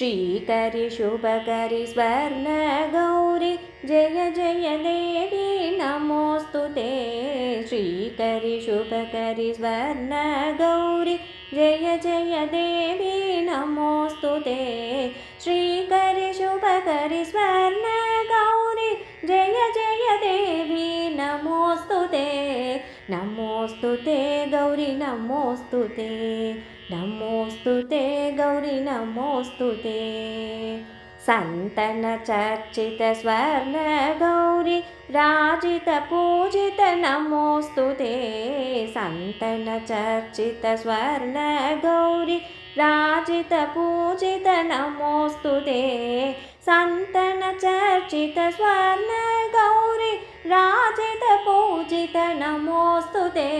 श्रीकरि शुभकरि स्वर्णगौरि जय जय देवी नमोऽस्तु ते। श्रीकरि शुभकरि स्वर्णगौरि जय जय देवी नमोऽस्तु ते। श्रीकरि शुभकरि स्वर्णगौरि जय जय देवी नमोऽस्तु ते। नमोऽस्तु ते गौरि नमोऽस्तु ते। नमोऽस्तु ते गौरि नमोऽस्तु ते। सन्तन चर्चित स्वर्ण गौरि राजित पूजित नमोऽस्तु ते। सन्तन चर्चित स्वर्ण गौरि राजित पूजित नमोऽस्तु ते। सन्तन चर्चित स्वर्ण गौरि राजित पूजित नमोऽस्तु ते।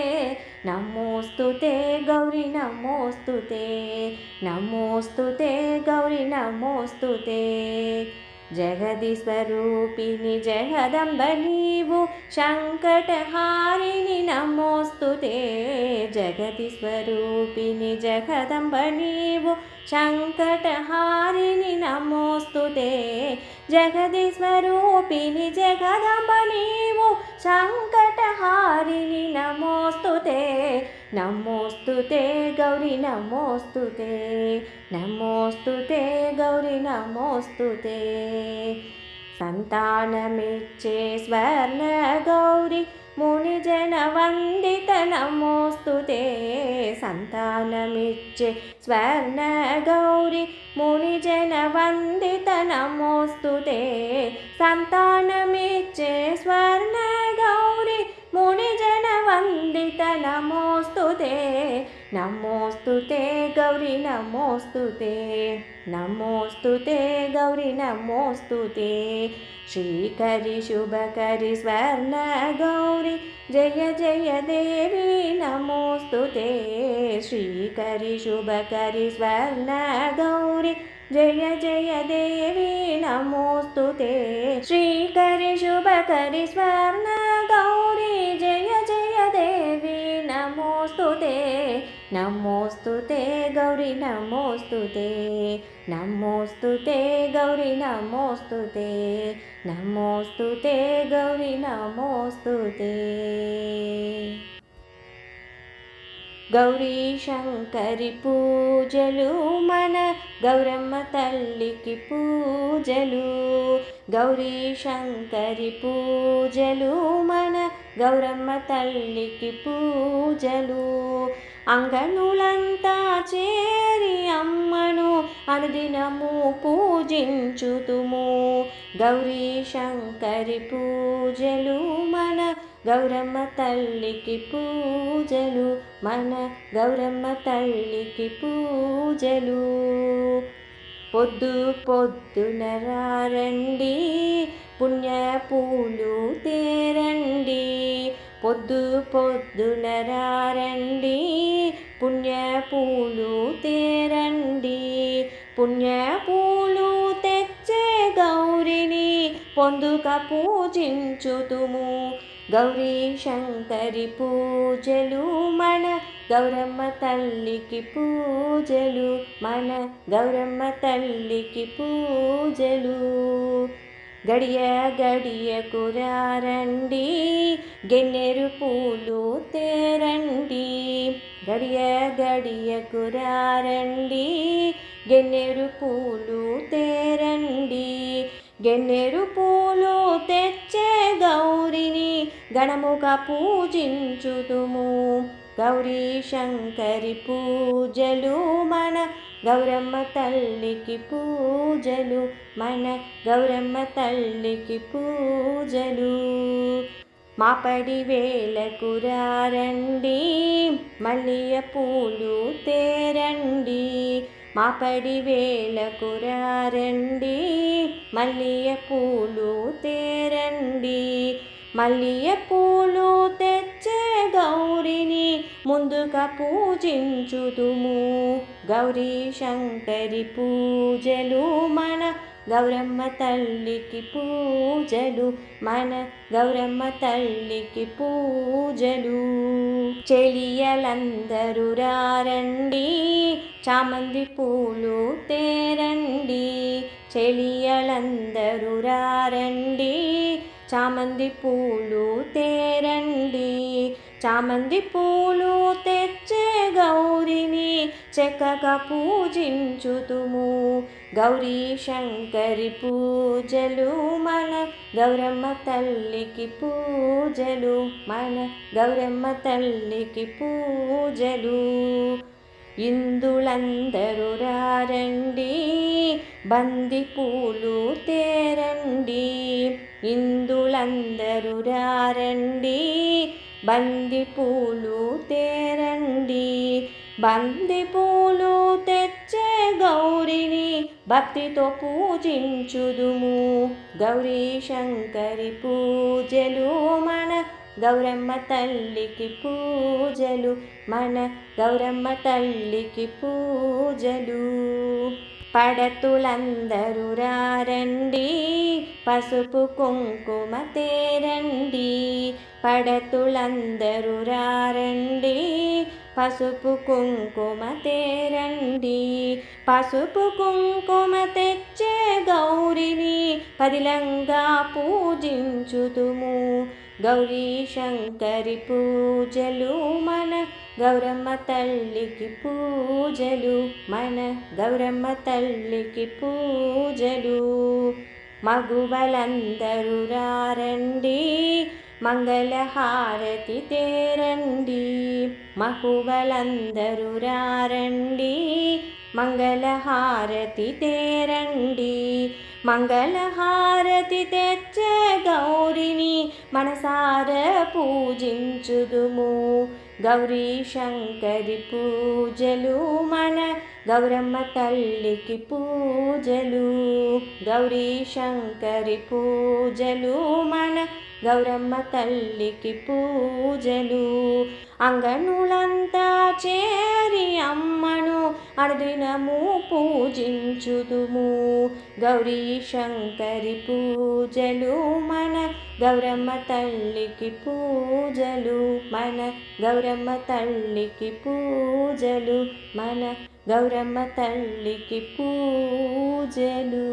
नमोऽस्तु ते गौरि नमोऽस्तु ते। नमोऽस्तु ते गौरि नमोऽस्तु ते। जगदीश्वरूपिणि जगदम्ब नीवु शङ्कटहारिणि नमोऽस्तु ते। जगदीश्वरूपिणि जगदम्ब नीवु शङ्कटहारिणि नमोऽस्तु ते। जगदीश्वरूपिणि जगदम्ब नीवु शङ्कटहारिणि नमोऽस्तु ते। नमोऽस्तु ते गौरि नमोऽस्तु ते। नमोऽस्तु ते गौरि नमोऽस्तु ते। सन्तानमिच्छे स्वर्ण गौरि मुनिजन वन्दित नमोऽस्तु ते। सन्तानमिच्छे स्वर्ण गौरि मुनिजन वन्दित नमोऽस्तु ते। सन्तानमिच्छे स्वर्ण गौरि मुनिजन वन्दित नमोऽस्तु ते। नमोऽस्तु ते गौरि नमोऽस्तु ते। नमोऽस्तु ते गौरि नमोऽस्तु ते। श्रीकरि शुभकरि स्वर्ण गौरि जय जय देवी नमोऽस्तु ते। श्रीकरि शुभकरि स्वर्ण गौरि जय जय देवी नमोऽस्तु ते। श्रीकरि शुभकरि स्वर्ण गौरि जय जय देवी नमोऽस्तु ते। नमोऽस्तु ते गौरि नमोऽस्तु ते। नमोऽस्तु ते गौरि नमोऽस्तु ते। नमोऽस्तु ते गौरि नमोऽस्तु ते। गौरी शंकरि पूजलु मन गौरम्म तल्लिकी पूजलु। गौरी शंकरि पूजलु मन गौरम्म तल्लिकी पूजलु। अंगनुलंता చేరి అమ్మను అనుదినము పూజించుతుము। గౌరీ శంకరి పూజలు మన గౌరమ్మ తల్లికి పూజలు మన గౌరమ్మ తల్లికి పూజలు। పొద్దు పొద్దున రండి పుణ్య పూలు తేరండి। పొద్దు పొద్దున రండి పుణ్య పూలు తేరండి। పుణ్య పూలు తెచ్చే గౌరిని పొందుక పూజించుతుము। గౌరీ శంకరి పూజలు మన గౌరమ్మ తల్లికి పూజలు మన గౌరమ్మ తల్లికి పూజలు। గడియ గడియకు రండి గెన్నెరు పూలు తేరండి। గడియ గడియకు రండి గెన్నెరు పూలు తేరండి। గెన్నెరు పూలు తెచ్చే గౌరిని గణముగా పూజించుతుము। గౌరీ శంకరి పూజలు మన గౌరమ్మ తల్లికి పూజలు మన గౌరమ్మ తల్లికి పూజలు। మాపడి వేలకు రండి మల్లియ పూలు తేరండి। మాపడి వేలకు రండి మల్లియ పూలు తేరండి। మల్లియ పూలు తెచ్చే గౌరిని ముందుగా పూజించుతుము। గౌరీ శంకరి పూజలు మన గౌరమ్మ తల్లికి పూజలు, మన గౌరమ్మ తల్లికి పూజలు. చెలియలందరూ రారండి, చామంతి పూలు తేరండి. చెలియలందరూ రారండి, చామంతి పూలు తేరండి. చామంతి పూలు తెచ్చే గౌరిని చక్కగా పూజించుతుము. గౌరీ శంకరి పూజలు, మన గౌరమ్మ తల్లికి పూజలు, మన గౌరమ్మ తల్లికి పూజలు. ఇందులందరూ రారండి, బంతి పూలు తేరండి. ఇందులందరూ రారండి, బంతి పూలు తేరండి. బంతి పూలు తెచ్చే గౌరిని భక్తితో పూజించుదుము. గౌరీ శంకరి పూజలు, మన గౌరమ్మ తల్లికి పూజలు, మన గౌరమ్మ తల్లికి పూజలు. పడతులందరూ రారండి, పసుపు కుంకుమ తేరండి. పడతులందరూ రారండి, పసుపు కుంకుమ తేరండి. పసుపు కుంకుమ తెచ్చే గౌరిని పదిలంగా పూజించుతుము. గౌరీ శంకరి పూజలు, మన గౌరమ్మ తల్లికి పూజలు, మన గౌరమ్మ తల్లికి పూజలు. మగువలందరూ రారండి, మంగళహారతి తేరండి. మగువలందరూ రారండి, మంగళహారతి తేరండి. మంగళహారతి తెచ్చే గౌరిని మనసార పూజించుదుము. గౌరీ శంకరి పూజలు, మన గౌరమ్మ తల్లికి పూజలు. గౌరీ శంకరి పూజలు, మన గౌరమ్మ తల్లికి పూజలు. అంగనులంతా చేరి అమ్మను అనుదినము పూజించుదుము. గౌరీ శంకరి పూజలు, మన గౌరమ్మ తల్లికి పూజలు, మన గౌరమ్మ తల్లికి పూజలు, మన గౌరమ్మ తల్లికి పూజలు.